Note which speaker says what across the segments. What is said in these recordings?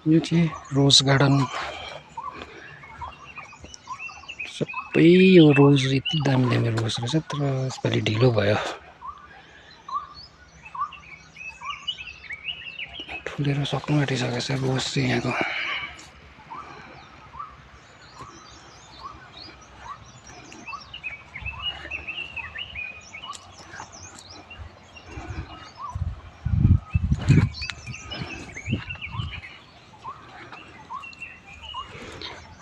Speaker 1: यो चाहिँ रोज गार्डन सबै यो रोज यति दामी दामी रोज रहेछ तर यसपालि ढिलो भयो फुलेर सक्नु आँटिसकेको छ रोज चाहिँ यहाँको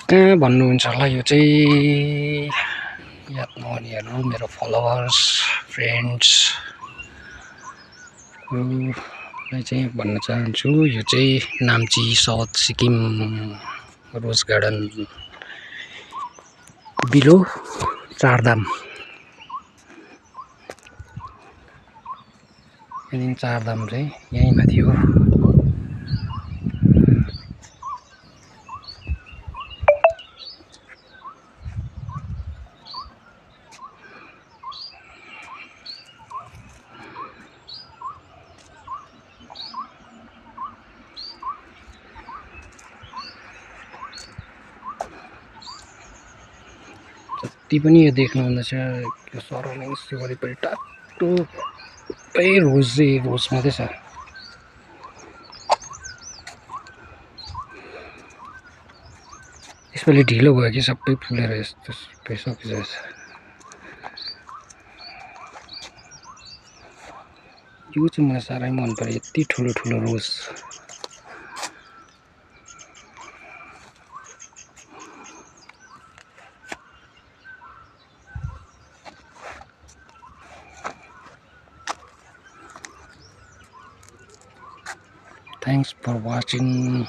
Speaker 1: कहाँ भन्नुहुन्छ होला यो चाहिँ याद नगर्नेहरू मेरो फलोवर्स फ्रेन्ड्सहरूलाई चाहिँ भन्न चाहन्छु यो चाहिँ Namchi south Sikkim rose garden below Chardham यहाँदेखि चारधाम चाहिँ यहीँ माथि हो जति पनि यो देख्नुहुँदैछ यो सराउन्डिङ्स वरिपरि टाढै रोज चाहिँ रोज मात्रै छ यसपालि ढिलो भयो कि सबै फुलेर यस्तो सकिसकेको छ यो चाहिँ मलाई साह्रै मन पर्यो यति ठुलो ठुलो रोज Thanks for watching.